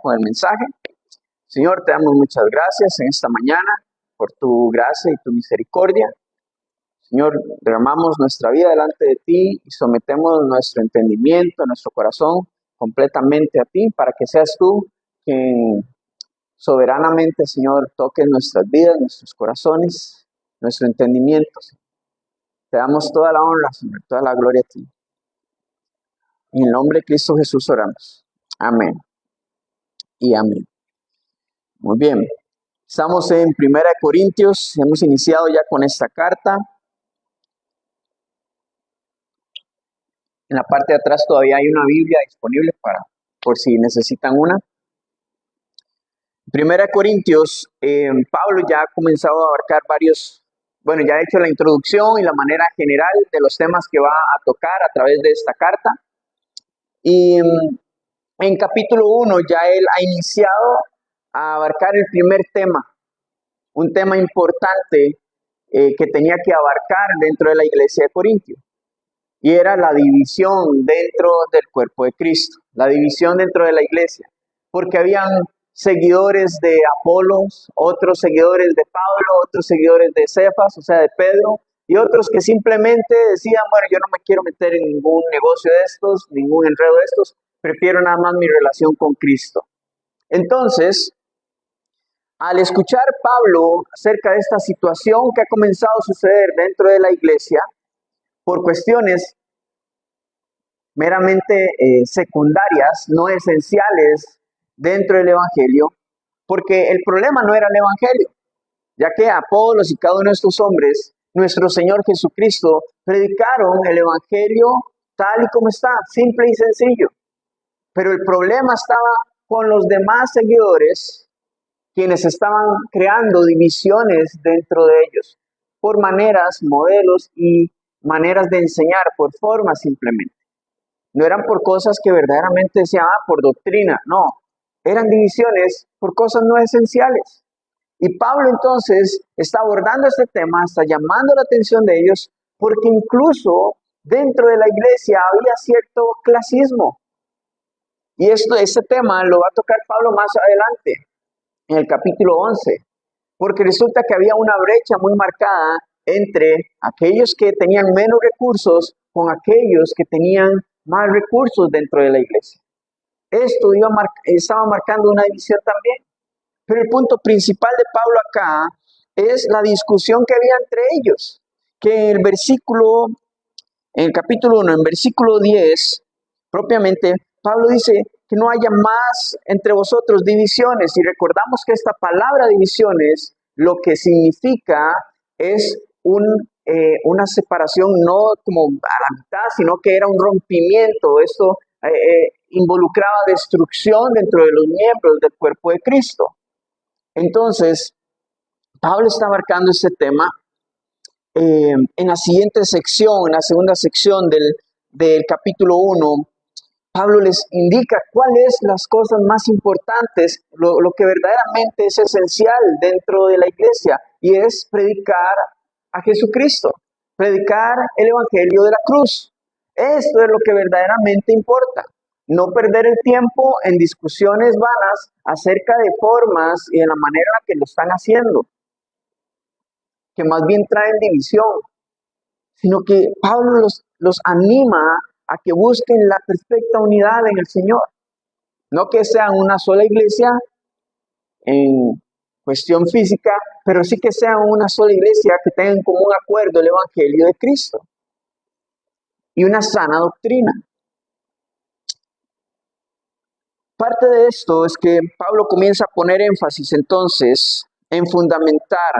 Con el mensaje. Señor, te damos muchas gracias en esta mañana por tu gracia y tu misericordia. Señor, derramamos nuestra vida delante de ti y sometemos nuestro entendimiento, nuestro corazón completamente a ti para que seas tú quien soberanamente, Señor, toques nuestras vidas, nuestros corazones, nuestro entendimiento. Te damos toda la honra, Señor, toda la gloria a ti. En el nombre de Cristo Jesús oramos. Amén y amén. Muy bien. Estamos en 1 Corintios, hemos iniciado ya con esta carta. En la parte de atrás todavía hay una Biblia disponible por si necesitan una. 1 Corintios, Pablo ya ha comenzado a abarcar ya ha hecho la introducción y la manera general de los temas que va a tocar a través de esta carta. Y en capítulo 1 ya él ha iniciado a abarcar el primer tema, un tema importante que tenía que abarcar dentro de la iglesia de Corintio. Y era la división dentro del cuerpo de Cristo, la división dentro de la iglesia. Porque habían seguidores de Apolos, otros seguidores de Pablo, otros seguidores de Cefas, o sea, de Pedro, y otros que simplemente decían, bueno, yo no me quiero meter en ningún negocio de estos, ningún enredo de estos, prefiero nada más mi relación con Cristo. Entonces, al escuchar Pablo acerca de esta situación que ha comenzado a suceder dentro de la iglesia, por cuestiones meramente secundarias, no esenciales dentro del Evangelio, porque el problema no era el Evangelio, ya que Apolos y cada uno de estos hombres, nuestro Señor Jesucristo, predicaron el Evangelio tal y como está, simple y sencillo. Pero el problema estaba con los demás seguidores, quienes estaban creando divisiones dentro de ellos, por maneras, modelos y maneras de enseñar, por formas simplemente. No eran por cosas que verdaderamente decían, por doctrina, no. Eran divisiones por cosas no esenciales. Y Pablo entonces está abordando este tema, está llamando la atención de ellos, porque incluso dentro de la iglesia había cierto clasismo. Y este tema lo va a tocar Pablo más adelante, en el capítulo 11, porque resulta que había una brecha muy marcada entre aquellos que tenían menos recursos con aquellos que tenían más recursos dentro de la iglesia. Esto estaba marcando una división también. Pero el punto principal de Pablo acá es la discusión que había entre ellos, que en el capítulo 1, en versículo 10, propiamente, Pablo dice que no haya más entre vosotros divisiones. Y recordamos que esta palabra divisiones lo que significa es una separación no como a la mitad, sino que era un rompimiento. Esto involucraba destrucción dentro de los miembros del cuerpo de Cristo. Entonces, Pablo está abarcando este tema en la siguiente sección, en la segunda sección del capítulo 1. Pablo les indica cuáles las cosas más importantes, lo que verdaderamente es esencial dentro de la iglesia, y es predicar a Jesucristo, predicar el evangelio de la cruz. Esto es lo que verdaderamente importa. No perder el tiempo en discusiones vanas acerca de formas y de la manera en la que lo están haciendo, que más bien traen división, sino que Pablo los anima a que busquen la perfecta unidad en el Señor. No que sean una sola iglesia en cuestión física, pero sí que sean una sola iglesia que tengan como un acuerdo el evangelio de Cristo y una sana doctrina. Parte de esto es que Pablo comienza a poner énfasis entonces en fundamentar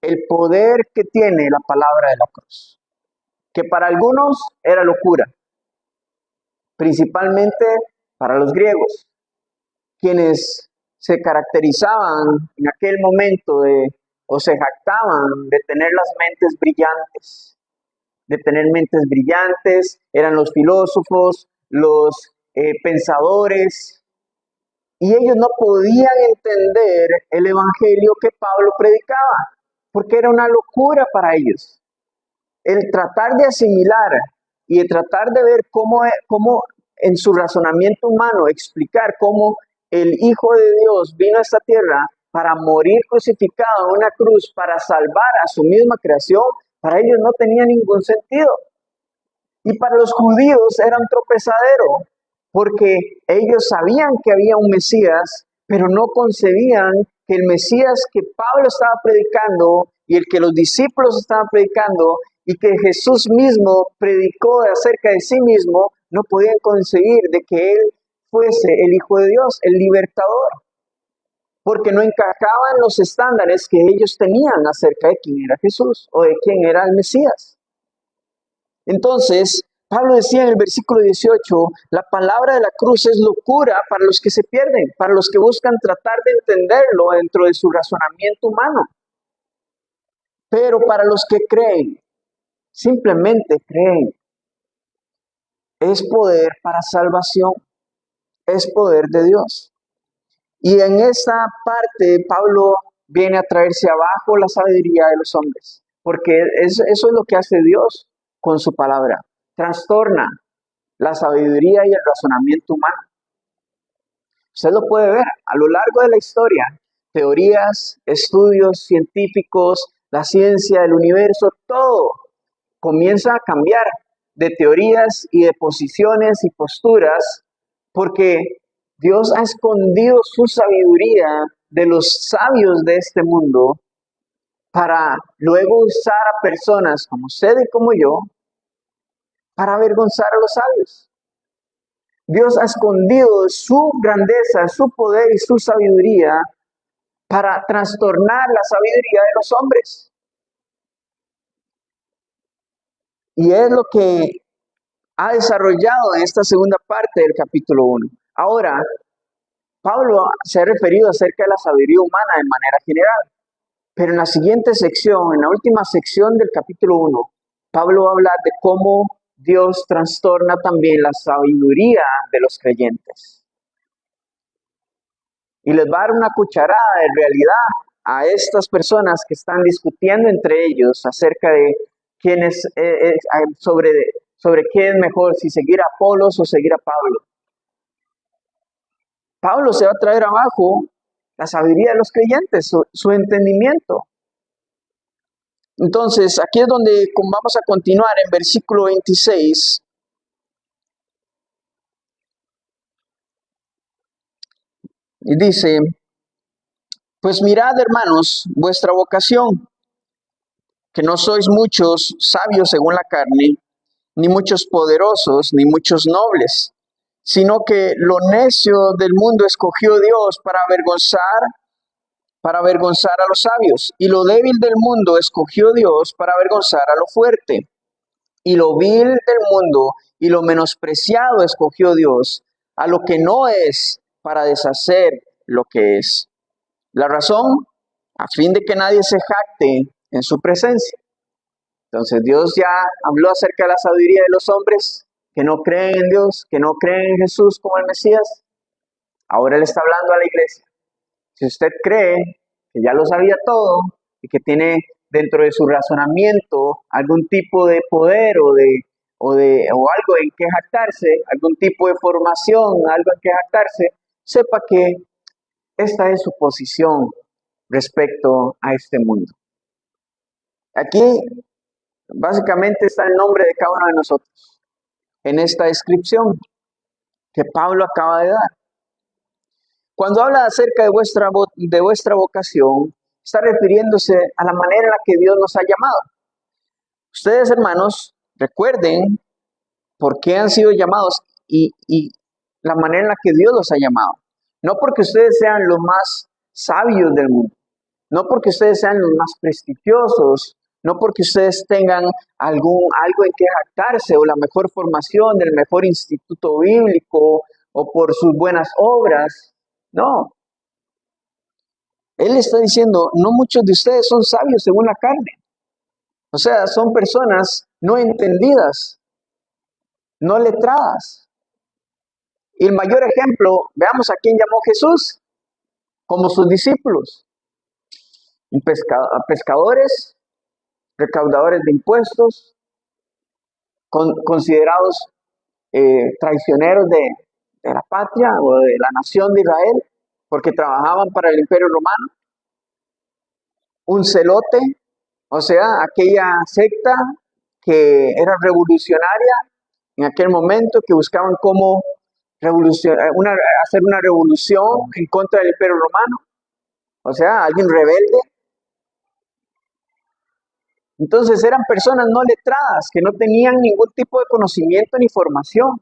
el poder que tiene la palabra de la cruz, que para algunos era locura, principalmente para los griegos, quienes se caracterizaban en aquel momento o se jactaban de tener las mentes brillantes, eran los filósofos, los pensadores, y ellos no podían entender el evangelio que Pablo predicaba, porque era una locura para ellos. El tratar de asimilar y de tratar de ver cómo en su razonamiento humano explicar cómo el Hijo de Dios vino a esta tierra para morir crucificado en una cruz, para salvar a su misma creación, para ellos no tenía ningún sentido. Y para los judíos era un tropezadero, porque ellos sabían que había un Mesías, pero no concebían que el Mesías que Pablo estaba predicando y el que los discípulos estaban predicando y que Jesús mismo predicó acerca de sí mismo, no podían concebir de que Él fuese el Hijo de Dios, el libertador, porque no encajaban los estándares que ellos tenían acerca de quién era Jesús o de quién era el Mesías. Entonces, Pablo decía en el versículo 18, la palabra de la cruz es locura para los que se pierden, para los que buscan tratar de entenderlo dentro de su razonamiento humano. Pero para los que creen, simplemente creen, es poder para salvación, es poder de Dios. Y en esta parte, Pablo viene a traerse abajo la sabiduría de los hombres, porque eso es lo que hace Dios con su palabra. Trastorna la sabiduría y el razonamiento humano. Usted lo puede ver a lo largo de la historia. Teorías, estudios científicos, la ciencia, el universo, todo comienza a cambiar de teorías y de posiciones y posturas porque Dios ha escondido su sabiduría de los sabios de este mundo para luego usar a personas como usted y como yo para avergonzar a los sabios. Dios ha escondido su grandeza, su poder y su sabiduría para trastornar la sabiduría de los hombres. Y es lo que ha desarrollado en esta segunda parte del capítulo 1. Ahora, Pablo se ha referido acerca de la sabiduría humana de manera general, pero en la siguiente sección, en la última sección del capítulo 1, Pablo va a hablar de cómo Dios trastorna también la sabiduría de los creyentes. Y les va a dar una cucharada de realidad a estas personas que están discutiendo entre ellos acerca de quién es, sobre qué es mejor, si seguir a Apolos o seguir a Pablo. Pablo se va a traer abajo la sabiduría de los creyentes, su entendimiento. Entonces, aquí es donde vamos a continuar en versículo 26. Y dice, pues mirad, hermanos, vuestra vocación, que no sois muchos sabios según la carne, ni muchos poderosos, ni muchos nobles, sino que lo necio del mundo escogió Dios para avergonzar a los sabios, y lo débil del mundo escogió Dios para avergonzar a lo fuerte, y lo vil del mundo y lo menospreciado escogió Dios, a lo que no es, para deshacer lo que es. La razón, a fin de que nadie se jacte en su presencia. Entonces Dios ya habló acerca de la sabiduría de los hombres que no creen en Dios, que no creen en Jesús como el Mesías. Ahora Él está hablando a la iglesia. Si usted cree que ya lo sabía todo y que tiene dentro de su razonamiento algún tipo de poder o algo en que jactarse, algún tipo de formación, algo en que jactarse, sepa que esta es su posición respecto a este mundo. Aquí básicamente está el nombre de cada uno de nosotros en esta descripción que Pablo acaba de dar. Cuando habla acerca de vuestra vocación, está refiriéndose a la manera en la que Dios nos ha llamado. Ustedes, hermanos, recuerden por qué han sido llamados y la manera en la que Dios los ha llamado. No porque ustedes sean los más sabios del mundo, no porque ustedes sean los más prestigiosos, no porque ustedes tengan algo en que jactarse o la mejor formación del mejor instituto bíblico o por sus buenas obras. No. Él está diciendo, no muchos de ustedes son sabios según la carne. O sea, son personas no entendidas, no letradas. Y el mayor ejemplo, veamos a quién llamó Jesús como sus discípulos. Pescadores, recaudadores de impuestos, considerados traicioneros de la patria o de la nación de Israel, porque trabajaban para el Imperio Romano. Un celote, o sea, aquella secta que era revolucionaria en aquel momento, que buscaban cómo hacer una revolución en contra del Imperio Romano, o sea, alguien rebelde. Entonces eran personas no letradas, que no tenían ningún tipo de conocimiento ni formación,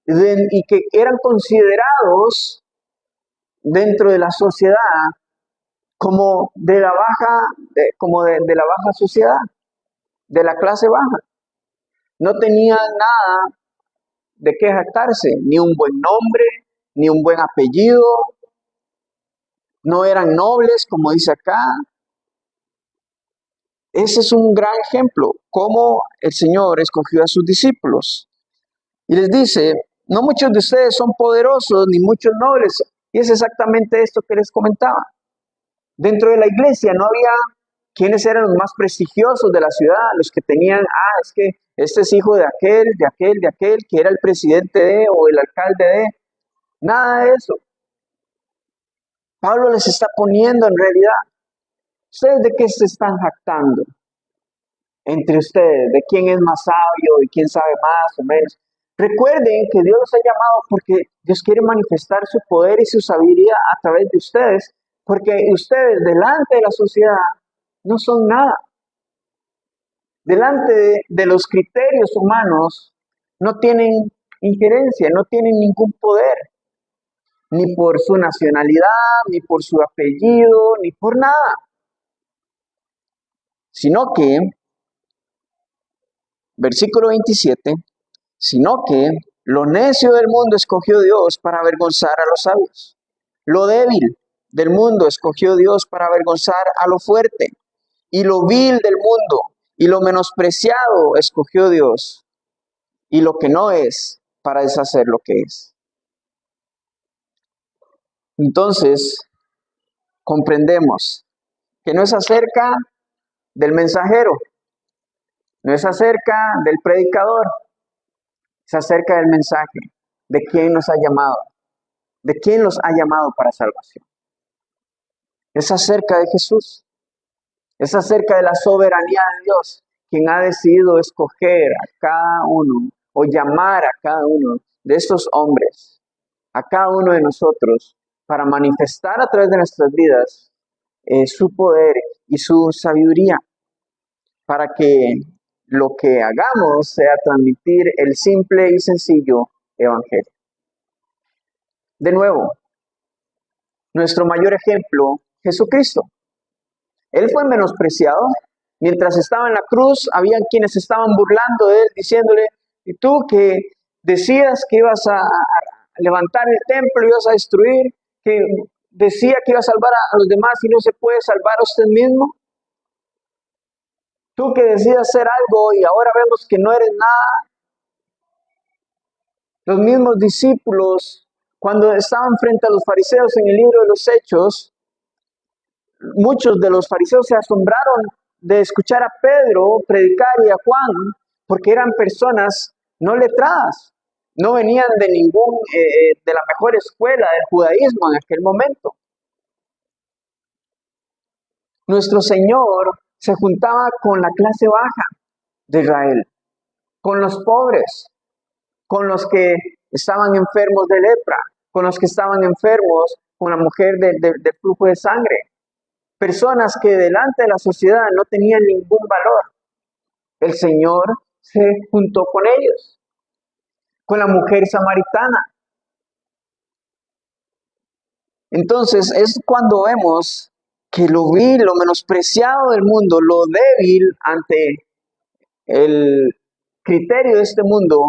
y que eran considerados dentro de la sociedad como de la baja, de la baja sociedad, de la clase baja. No tenían nada de qué jactarse, ni un buen nombre, ni un buen apellido, no eran nobles, como dice acá. Ese es un gran ejemplo, cómo el Señor escogió a sus discípulos. Y les dice, no muchos de ustedes son poderosos, ni muchos nobles. Y es exactamente esto que les comentaba. Dentro de la iglesia no había quienes eran los más prestigiosos de la ciudad, los que tenían, es que este es hijo de aquel, de aquel, de aquel, que era el presidente de, o el alcalde de. Nada de eso. Pablo les está poniendo en realidad, ¿ustedes de qué se están jactando? Entre ustedes, de quién es más sabio y quién sabe más o menos. Recuerden que Dios los ha llamado porque Dios quiere manifestar su poder y su sabiduría a través de ustedes, porque ustedes delante de la sociedad no son nada. Delante de los criterios humanos no tienen injerencia, no tienen ningún poder, ni por su nacionalidad, ni por su apellido, ni por nada. Sino que, versículo 27, sino que lo necio del mundo escogió Dios para avergonzar a los sabios. Lo débil del mundo escogió Dios para avergonzar a lo fuerte. Y lo vil del mundo y lo menospreciado escogió Dios. Y lo que no es para deshacer lo que es. Entonces, comprendemos que no es acerca del mensajero, no es acerca del predicador, es acerca del mensaje, de quién nos ha llamado, de quién los ha llamado para salvación. Es acerca de Jesús, es acerca de la soberanía de Dios, quien ha decidido escoger a cada uno o llamar a cada uno de estos hombres, a cada uno de nosotros, para manifestar a través de nuestras vidas su poder y su sabiduría, para que lo que hagamos sea transmitir el simple y sencillo evangelio. De nuevo, nuestro mayor ejemplo, Jesucristo. Él fue menospreciado. Mientras estaba en la cruz, había quienes estaban burlando de él, diciéndole, y tú que decías que ibas a levantar el templo, ibas a destruir, que decía que iba a salvar a los demás y no se puede salvar a usted mismo. Tú que decías hacer algo y ahora vemos que no eres nada. Los mismos discípulos, cuando estaban frente a los fariseos en el libro de los Hechos, muchos de los fariseos se asombraron de escuchar a Pedro predicar y a Juan, porque eran personas no letradas, no venían de de la mejor escuela del judaísmo en aquel momento. Nuestro Señor se juntaba con la clase baja de Israel, con los pobres, con los que estaban enfermos de lepra, con los que estaban enfermos con la mujer de flujo de sangre. Personas que delante de la sociedad no tenían ningún valor. El Señor se juntó con ellos, con la mujer samaritana. Entonces es cuando vemos que lo vil, lo menospreciado del mundo, lo débil ante el criterio de este mundo,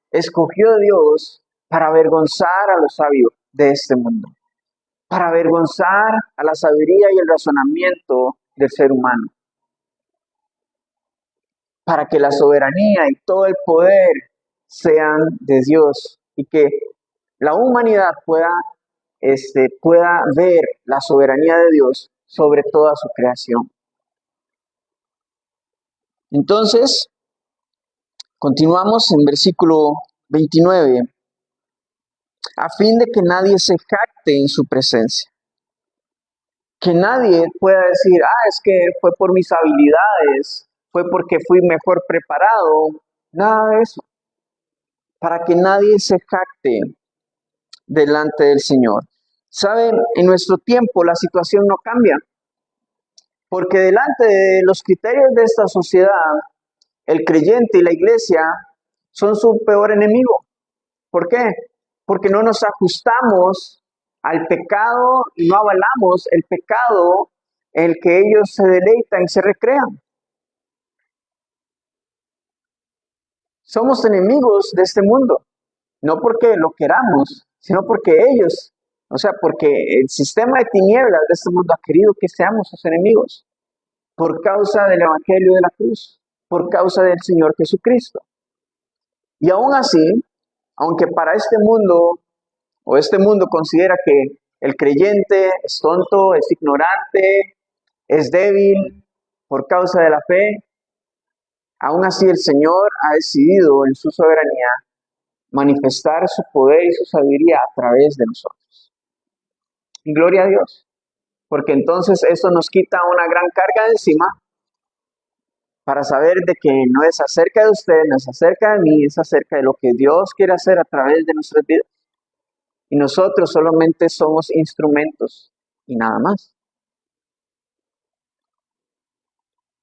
escogió Dios para avergonzar a los sabios de este mundo, para avergonzar a la sabiduría y el razonamiento del ser humano, para que la soberanía y todo el poder sean de Dios y que la humanidad pueda ver la soberanía de Dios sobre toda su creación. Entonces, continuamos en versículo 29. a fin de que nadie se jacte en su presencia. Que nadie pueda decir, es que fue por mis habilidades, fue porque fui mejor preparado, nada de eso. Para que nadie se jacte delante del Señor. ¿Saben? En nuestro tiempo la situación no cambia, porque delante de los criterios de esta sociedad, el creyente y la iglesia son su peor enemigo. ¿Por qué? Porque no nos ajustamos al pecado y no avalamos el pecado en el que ellos se deleitan y se recrean. Somos enemigos de este mundo, no porque lo queramos, sino porque ellos, porque el sistema de tinieblas de este mundo ha querido que seamos sus enemigos por causa del Evangelio de la cruz, por causa del Señor Jesucristo. Y aún así, aunque para este mundo considera que el creyente es tonto, es ignorante, es débil por causa de la fe, aún así el Señor ha decidido en su soberanía manifestar su poder y su sabiduría a través de nosotros. Y gloria a Dios, porque entonces eso nos quita una gran carga de encima para saber de que no es acerca de usted, no es acerca de mí, es acerca de lo que Dios quiere hacer a través de nuestras vidas. Y nosotros solamente somos instrumentos y nada más.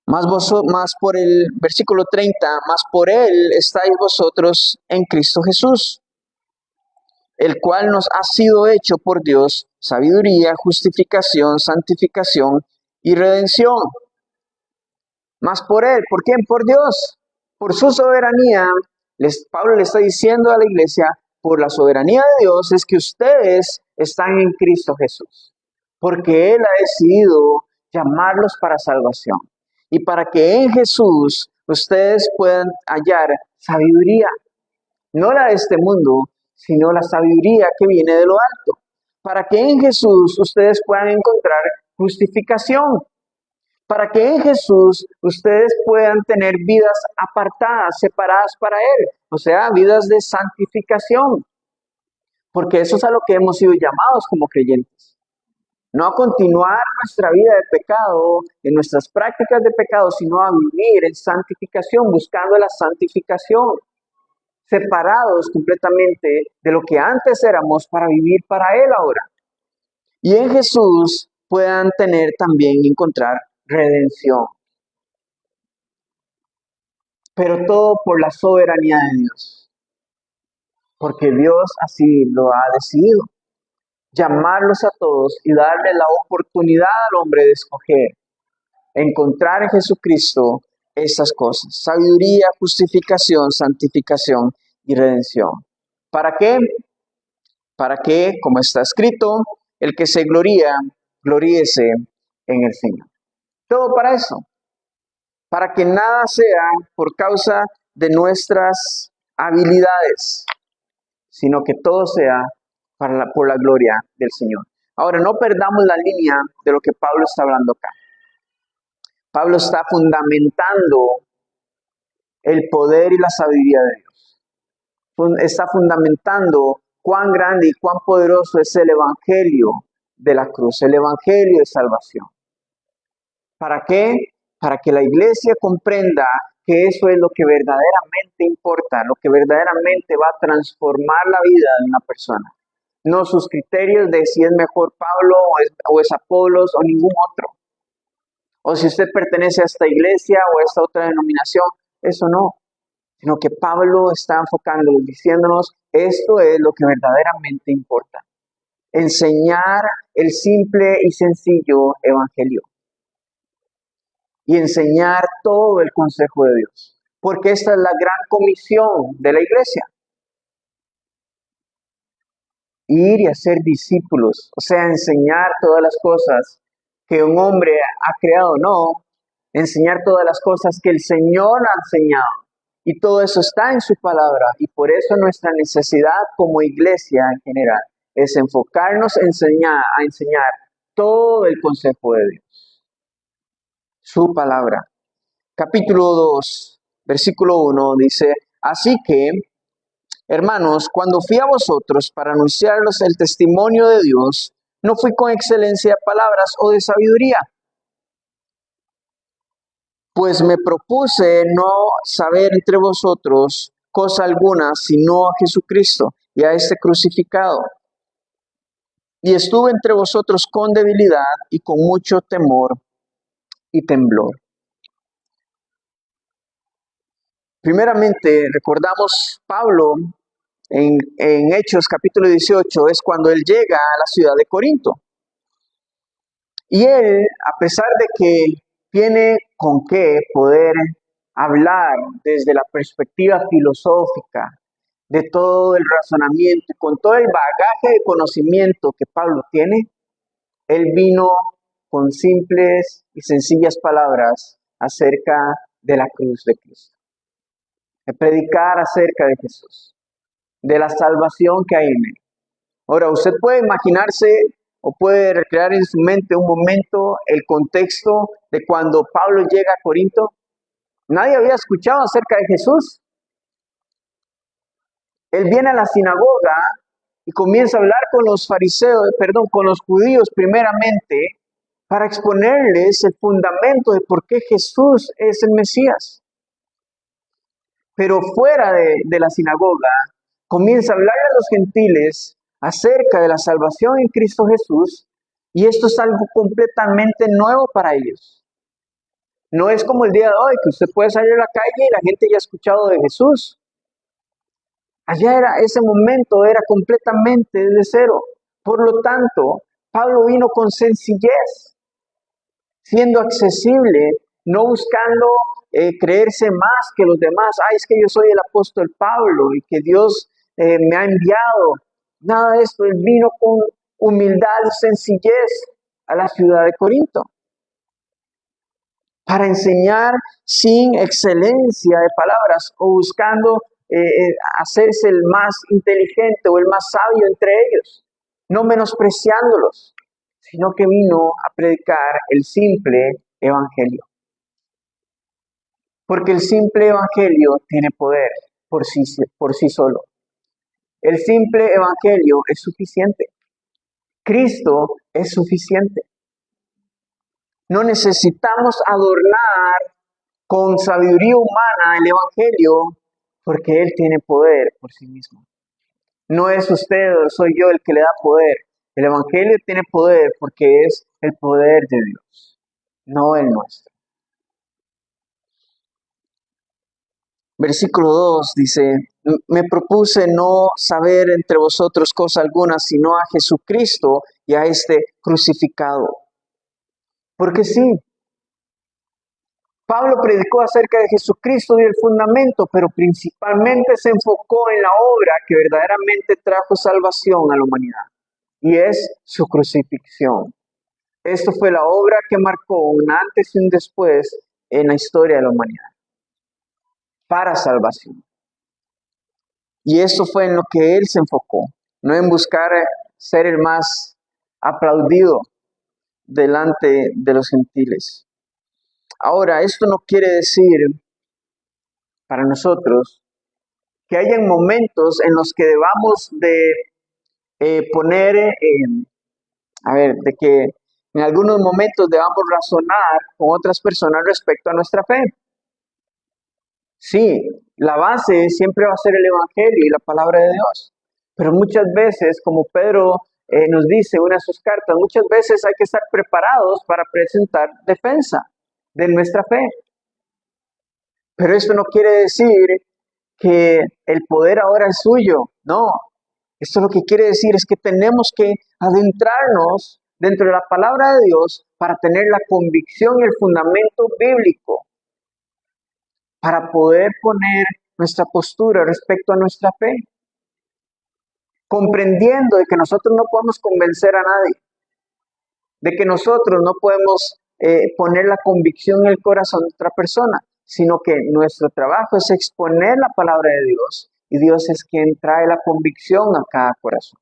Más por el versículo 30, más por Él estáis vosotros en Cristo Jesús, el cual nos ha sido hecho por Dios sabiduría, justificación, santificación y redención. Más por Él, ¿por quién? Por Dios, por su soberanía. Pablo le está diciendo a la iglesia, por la soberanía de Dios es que ustedes están en Cristo Jesús, porque Él ha decidido llamarlos para salvación y para que en Jesús ustedes puedan hallar sabiduría, no la de este mundo, sino la sabiduría que viene de lo alto, para que en Jesús ustedes puedan encontrar justificación, para que en Jesús ustedes puedan tener vidas apartadas, separadas para Él, o sea, vidas de santificación, porque eso es a lo que hemos sido llamados como creyentes. No a continuar nuestra vida de pecado, en nuestras prácticas de pecado, sino a vivir en santificación, buscando la santificación, separados completamente de lo que antes éramos para vivir para Él ahora. Y en Jesús puedan tener también, encontrar redención. Pero todo por la soberanía de Dios. Porque Dios así lo ha decidido. Llamarlos a todos y darle la oportunidad al hombre de escoger. Encontrar en Jesucristo estas cosas. Sabiduría, justificación, santificación y redención. ¿Para qué? Para que, como está escrito, el que se gloría, gloríese en el Señor. Todo para eso. Para que nada sea por causa de nuestras habilidades, sino que todo sea por la gloria del Señor. Ahora, no perdamos la línea de lo que Pablo está hablando acá. Pablo está fundamentando el poder y la sabiduría de Dios. Está fundamentando cuán grande y cuán poderoso es el Evangelio de la cruz, el Evangelio de salvación. ¿Para qué? Para que la iglesia comprenda que eso es lo que verdaderamente importa, lo que verdaderamente va a transformar la vida de una persona. No sus criterios de si es mejor Pablo o es Apolos o ningún otro. O si usted pertenece a esta iglesia o a esta otra denominación, eso no. Sino que Pablo está enfocando, diciéndonos, esto es lo que verdaderamente importa. Enseñar el simple y sencillo evangelio. Y enseñar todo el consejo de Dios. Porque esta es la gran comisión de la iglesia. Ir y hacer discípulos, o sea, enseñar todas las cosas que un hombre ha creado, no. Enseñar todas las cosas que el Señor ha enseñado. Y todo eso está en su palabra. Y por eso nuestra necesidad como iglesia en general es enfocarnos a enseñar todo el consejo de Dios. Su palabra. Capítulo 2, versículo 1 dice, así que Hermanos, cuando fui a vosotros para anunciarles el testimonio de Dios, no fui con excelencia de palabras o de sabiduría, pues me propuse no saber entre vosotros cosa alguna, sino a Jesucristo y a este crucificado. Y estuve entre vosotros con debilidad y con mucho temor y temblor. Primeramente, recordamos Pablo en Hechos capítulo 18, es cuando él llega a la ciudad de Corinto. Y él, a pesar de que tiene con qué poder hablar desde la perspectiva filosófica, de todo el razonamiento, con todo el bagaje de conocimiento que Pablo tiene, él vino con simples y sencillas palabras acerca de la cruz de Cristo, de predicar acerca de Jesús, de la salvación que hay en él. Ahora, usted puede imaginarse o puede recrear en su mente un momento el contexto de cuando Pablo llega a Corinto. Nadie había escuchado acerca de Jesús. Él viene a la sinagoga y comienza a hablar con los fariseos, con los judíos primeramente, para exponerles el fundamento de por qué Jesús es el Mesías. Pero fuera de la sinagoga, comienza a hablar a los gentiles acerca de la salvación en Cristo Jesús, y esto es algo completamente nuevo para ellos. No es como el día de hoy, que usted puede salir a la calle y la gente ya ha escuchado de Jesús. Ese momento era completamente de cero. Por lo tanto, Pablo vino con sencillez, siendo accesible, no buscando creerse más que los demás. Ay, es que yo soy el apóstol Pablo y que Dios me ha enviado. Nada de esto, él vino con humildad y sencillez a la ciudad de Corinto para enseñar sin excelencia de palabras o buscando hacerse el más inteligente o el más sabio entre ellos, no menospreciándolos, sino que vino a predicar el simple evangelio. Porque el simple evangelio tiene poder por sí solo. El simple evangelio es suficiente. Cristo es suficiente. No necesitamos adornar con sabiduría humana el evangelio, porque Él tiene poder por sí mismo. No es usted o soy yo el que le da poder. El evangelio tiene poder porque es el poder de Dios, no el nuestro. Versículo 2 dice, me propuse no saber entre vosotros cosa alguna, sino a Jesucristo y a este crucificado. Porque sí, Pablo predicó acerca de Jesucristo y el fundamento, pero principalmente se enfocó en la obra que verdaderamente trajo salvación a la humanidad, y es su crucifixión. Esto fue la obra que marcó un antes y un después en la historia de la humanidad, para salvación. Y eso fue en lo que él se enfocó, no en buscar ser el más aplaudido delante de los gentiles. Ahora, esto no quiere decir para nosotros que hayan momentos en los que debamos de de que en algunos momentos debamos razonar con otras personas respecto a nuestra fe. Sí, la base siempre va a ser el Evangelio y la palabra de Dios. Pero muchas veces, como Pedro nos dice en una de sus cartas, muchas veces hay que estar preparados para presentar defensa de nuestra fe. Pero esto no quiere decir que el poder ahora es suyo. No, esto lo que quiere decir es que tenemos que adentrarnos dentro de la palabra de Dios para tener la convicción y el fundamento bíblico, para poder poner nuestra postura respecto a nuestra fe, comprendiendo de que nosotros no podemos convencer a nadie, de que nosotros no podemos poner la convicción en el corazón de otra persona, sino que nuestro trabajo es exponer la palabra de Dios y Dios es quien trae la convicción a cada corazón.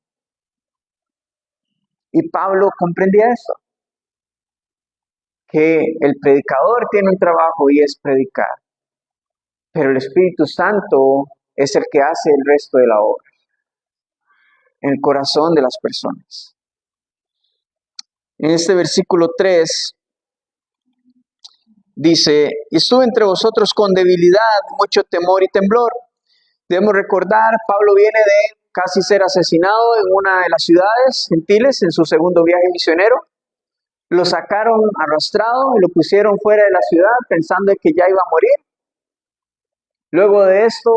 Y Pablo comprendía eso, que el predicador tiene un trabajo y es predicar, pero el Espíritu Santo es el que hace el resto de la obra, en el corazón de las personas. En este versículo 3 dice, y estuve entre vosotros con debilidad, mucho temor y temblor. Debemos recordar, Pablo viene de casi ser asesinado en una de las ciudades gentiles en su segundo viaje misionero. Lo sacaron arrastrado y lo pusieron fuera de la ciudad pensando que ya iba a morir. Luego de esto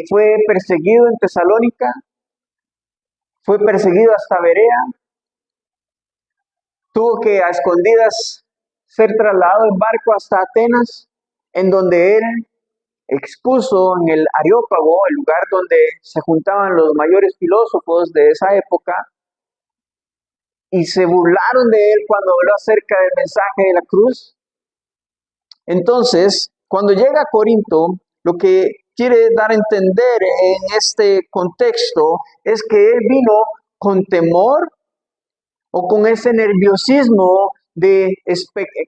fue perseguido en Tesalónica, fue perseguido hasta Berea, tuvo que a escondidas ser trasladado en barco hasta Atenas, en donde él expuso en el Areópago, el lugar donde se juntaban los mayores filósofos de esa época, y se burlaron de él cuando habló acerca del mensaje de la cruz. Entonces, cuando llega a Corinto, lo que quiere dar a entender en este contexto es que él vino con temor o con ese nerviosismo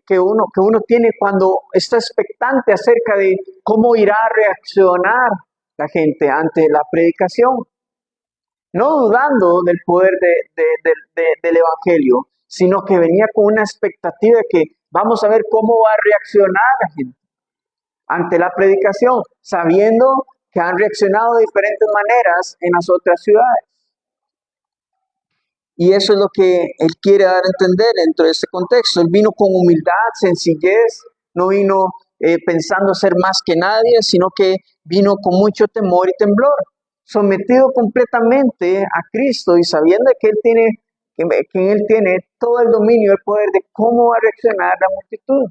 que uno tiene cuando está expectante acerca de cómo irá a reaccionar la gente ante la predicación. No dudando del poder del Evangelio, sino que venía con una expectativa de que vamos a ver cómo va a reaccionar la gente ante la predicación, sabiendo que han reaccionado de diferentes maneras en las otras ciudades. Y eso es lo que él quiere dar a entender dentro de este contexto. Él vino con humildad, sencillez, no vino pensando ser más que nadie, sino que vino con mucho temor y temblor, sometido completamente a Cristo y sabiendo que en él tiene todo el dominio y el poder de cómo va a reaccionar la multitud.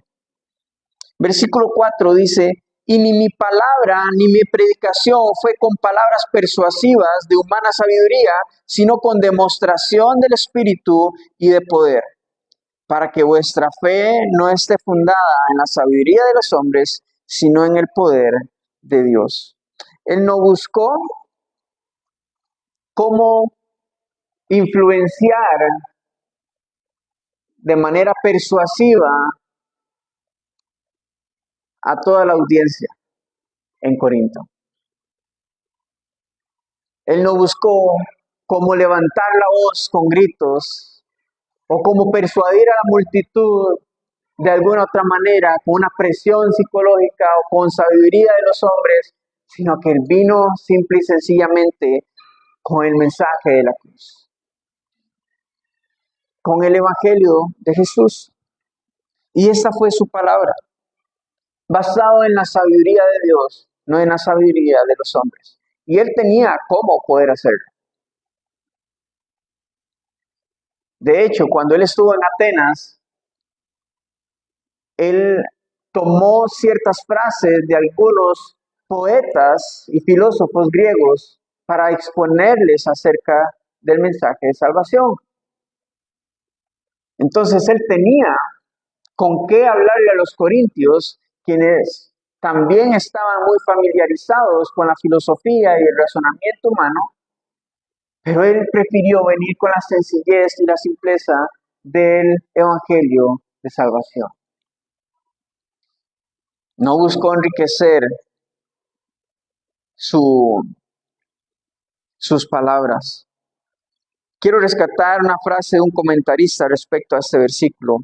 Versículo 4 dice, y ni mi palabra ni mi predicación fue con palabras persuasivas de humana sabiduría, sino con demostración del Espíritu y de poder, para que vuestra fe no esté fundada en la sabiduría de los hombres, sino en el poder de Dios. Él no buscó cómo influenciar de manera persuasiva a toda la audiencia en Corinto. Él no buscó cómo levantar la voz con gritos o cómo persuadir a la multitud de alguna otra manera, con una presión psicológica o con sabiduría de los hombres, sino que él vino simple y sencillamente con el mensaje de la cruz, con el Evangelio de Jesús. Y esa fue su palabra, basado en la sabiduría de Dios, no en la sabiduría de los hombres. Y él tenía cómo poder hacerlo. De hecho, cuando él estuvo en Atenas, él tomó ciertas frases de algunos poetas y filósofos griegos para exponerles acerca del mensaje de salvación. Entonces él tenía con qué hablarle a los corintios, quienes también estaban muy familiarizados con la filosofía y el razonamiento humano, pero él prefirió venir con la sencillez y la simpleza del evangelio de salvación. No buscó enriquecer sus palabras. Quiero rescatar una frase de un comentarista respecto a este versículo,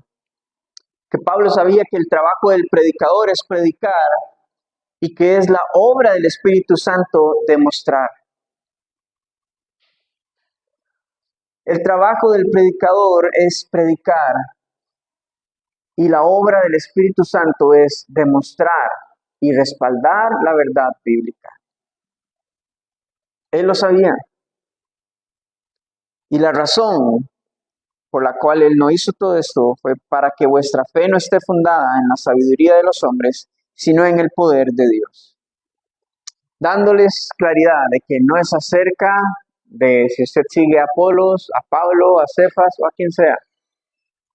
que Pablo sabía que el trabajo del predicador es predicar y que es la obra del Espíritu Santo demostrar. El trabajo del predicador es predicar y la obra del Espíritu Santo es demostrar y respaldar la verdad bíblica. Él lo sabía. Y la razón por la cual él no hizo todo esto fue para que vuestra fe no esté fundada en la sabiduría de los hombres, sino en el poder de Dios. Dándoles claridad de que no es acerca de si usted sigue a Apolos, a Pablo, a Cefas o a quien sea.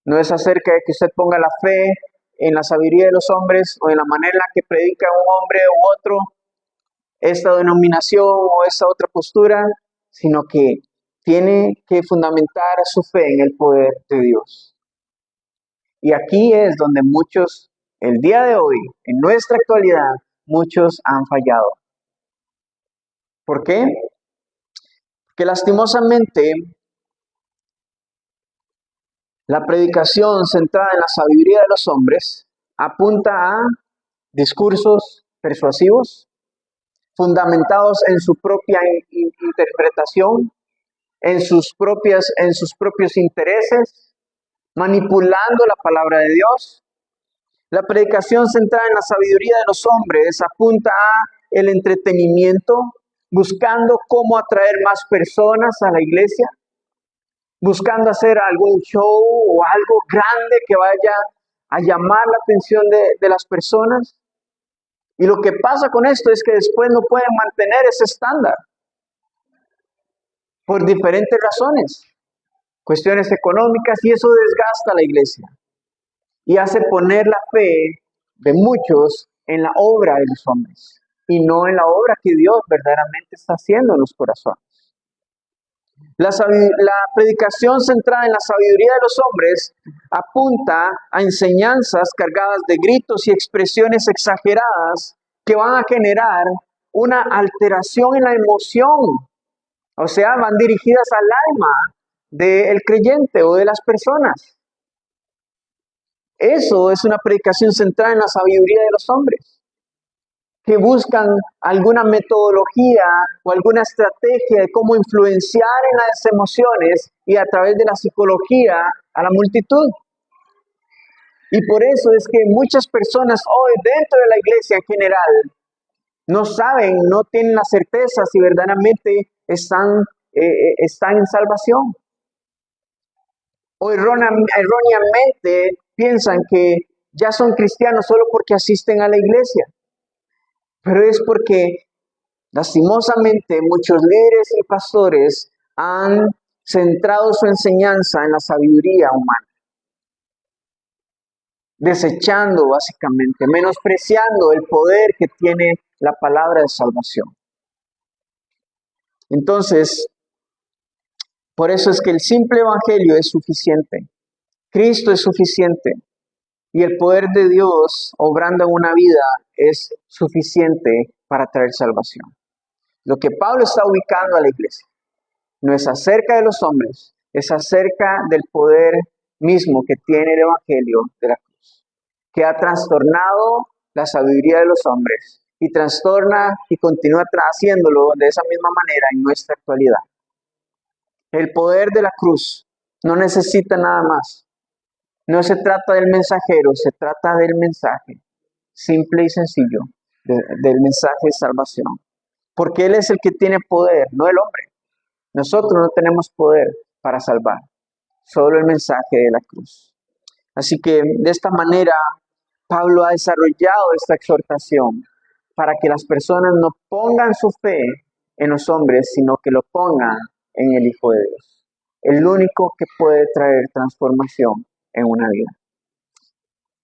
No es acerca de que usted ponga la fe en la sabiduría de los hombres o en la manera en la que predica un hombre u otro, esta denominación o esta otra postura, sino que tiene que fundamentar su fe en el poder de Dios. Y aquí es donde muchos, el día de hoy, en nuestra actualidad, muchos han fallado. ¿Por qué? Que lastimosamente la predicación centrada en la sabiduría de los hombres apunta a discursos persuasivos, fundamentados en su propia interpretación, en sus propios intereses, manipulando la palabra de Dios. La predicación centrada en la sabiduría de los hombres apunta a el entretenimiento, buscando cómo atraer más personas a la iglesia, buscando hacer algún show o algo grande que vaya a llamar la atención de las personas. Y lo que pasa con esto es que después no pueden mantener ese estándar por diferentes razones, cuestiones económicas, y eso desgasta a la iglesia y hace poner la fe de muchos en la obra de los hombres y no en la obra que Dios verdaderamente está haciendo en los corazones. La predicación centrada en la sabiduría de los hombres apunta a enseñanzas cargadas de gritos y expresiones exageradas que van a generar una alteración en la emoción. O sea, van dirigidas al alma del creyente o de las personas. Eso es una predicación centrada en la sabiduría de los hombres, que buscan alguna metodología o alguna estrategia de cómo influenciar en las emociones y a través de la psicología a la multitud. Y por eso es que muchas personas hoy dentro de la iglesia en general no saben, no tienen la certeza si verdaderamente están en salvación. O erróneamente piensan que ya son cristianos solo porque asisten a la iglesia. Pero es porque lastimosamente muchos líderes y pastores han centrado su enseñanza en la sabiduría humana, desechando básicamente, menospreciando el poder que tiene la palabra de salvación. Entonces, por eso es que el simple evangelio es suficiente. Cristo es suficiente. Y el poder de Dios obrando en una vida es suficiente para traer salvación. Lo que Pablo está ubicando a la iglesia no es acerca de los hombres, es acerca del poder mismo que tiene el evangelio de la cruz, que ha trastornado la sabiduría de los hombres y trastorna y continúa haciéndolo de esa misma manera en nuestra actualidad. El poder de la cruz no necesita nada más. No se trata del mensajero, se trata del mensaje, simple y sencillo, del mensaje de salvación. Porque Él es el que tiene poder, no el hombre. Nosotros no tenemos poder para salvar, solo el mensaje de la cruz. Así que de esta manera, Pablo ha desarrollado esta exhortación para que las personas no pongan su fe en los hombres, sino que lo pongan en el Hijo de Dios, el único que puede traer transformación en una vida.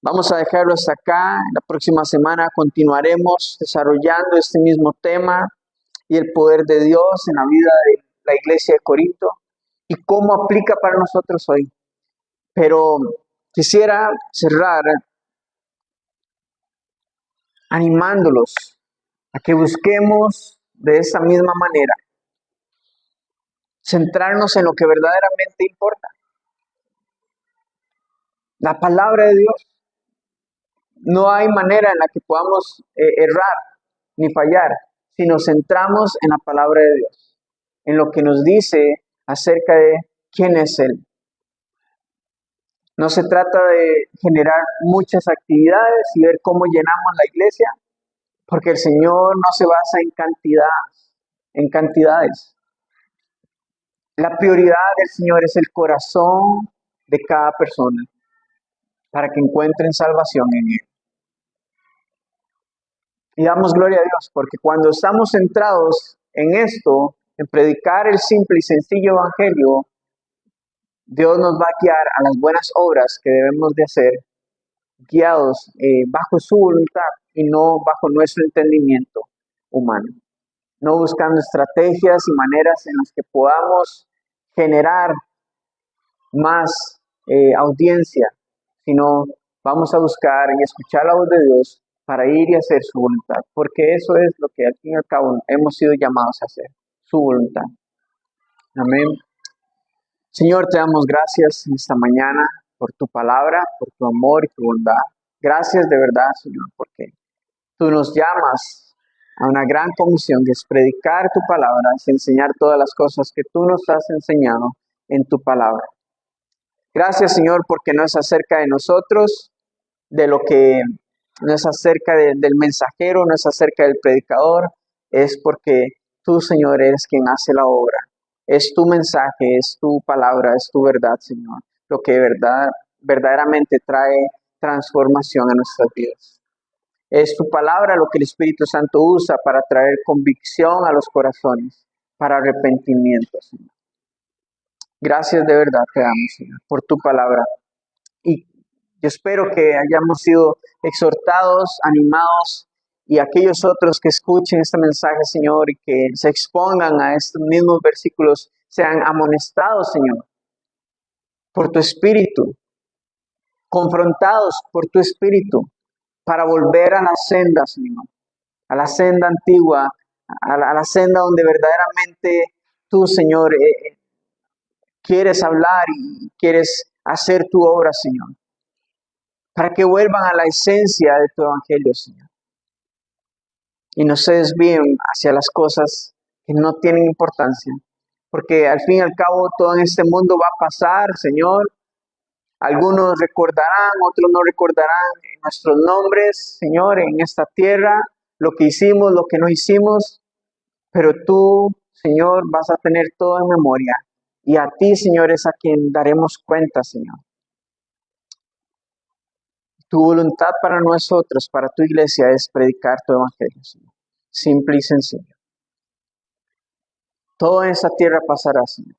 Vamos a dejarlo hasta acá. La próxima semana continuaremos desarrollando este mismo tema y el poder de Dios en la vida de la iglesia de Corinto y cómo aplica para nosotros hoy. Pero quisiera cerrar animándolos a que busquemos de esa misma manera centrarnos en lo que verdaderamente importa. La palabra de Dios. No hay manera en la que podamos errar ni fallar si nos centramos en la palabra de Dios, en lo que nos dice acerca de quién es Él. No se trata de generar muchas actividades y ver cómo llenamos la iglesia, porque el Señor no se basa en cantidades. La prioridad del Señor es el corazón de cada persona para que encuentren salvación en Él. Y damos gloria a Dios, porque cuando estamos centrados en esto, en predicar el simple y sencillo evangelio, Dios nos va a guiar a las buenas obras que debemos de hacer, guiados bajo su voluntad y no bajo nuestro entendimiento humano. No buscando estrategias y maneras en las que podamos generar más audiencia, sino vamos a buscar y escuchar la voz de Dios para ir y hacer su voluntad, porque eso es lo que al fin y al cabo hemos sido llamados a hacer, su voluntad. Amén. Señor, te damos gracias en esta mañana por tu palabra, por tu amor y tu bondad. Gracias de verdad, Señor, porque tú nos llamas a una gran comisión que es predicar tu palabra, es enseñar todas las cosas que tú nos has enseñado en tu palabra. Gracias, Señor, porque no es acerca de nosotros, de lo que no es acerca del mensajero, no es acerca del predicador, es porque tú, Señor, eres quien hace la obra. Es tu mensaje, es tu palabra, es tu verdad, Señor, lo que verdaderamente trae transformación a nuestras vidas. Es tu palabra lo que el Espíritu Santo usa para traer convicción a los corazones, para arrepentimiento, Señor. Gracias de verdad te damos, Señor, por tu palabra. Y yo espero que hayamos sido exhortados, animados, y aquellos otros que escuchen este mensaje, Señor, y que se expongan a estos mismos versículos, sean amonestados, Señor, por tu Espíritu, confrontados por tu Espíritu, para volver a la senda, Señor, a la senda antigua, a la senda donde verdaderamente tú, Señor, quieres hablar y quieres hacer tu obra, Señor, para que vuelvan a la esencia de tu evangelio, Señor, y no se desvíen hacia las cosas que no tienen importancia, porque al fin y al cabo todo en este mundo va a pasar, Señor. Algunos recordarán, otros no recordarán nuestros nombres, Señor, en esta tierra, lo que hicimos, lo que no hicimos, pero tú, Señor, vas a tener todo en memoria, y a ti, Señor, es a quien daremos cuenta, Señor. Tu voluntad para nosotros, para tu iglesia, es predicar tu evangelio, Señor. Simple y sencillo. Todo en esa tierra pasará, Señor.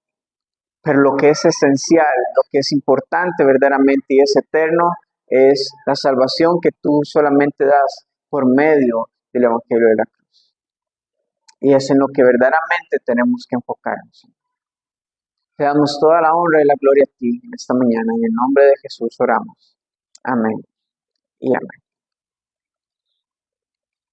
Pero lo que es esencial, lo que es importante verdaderamente y es eterno, es la salvación que tú solamente das por medio del evangelio de la cruz. Y es en lo que verdaderamente tenemos que enfocarnos, Señor. Te damos toda la honra y la gloria a ti en esta mañana. En el nombre de Jesús oramos. Amén y amén.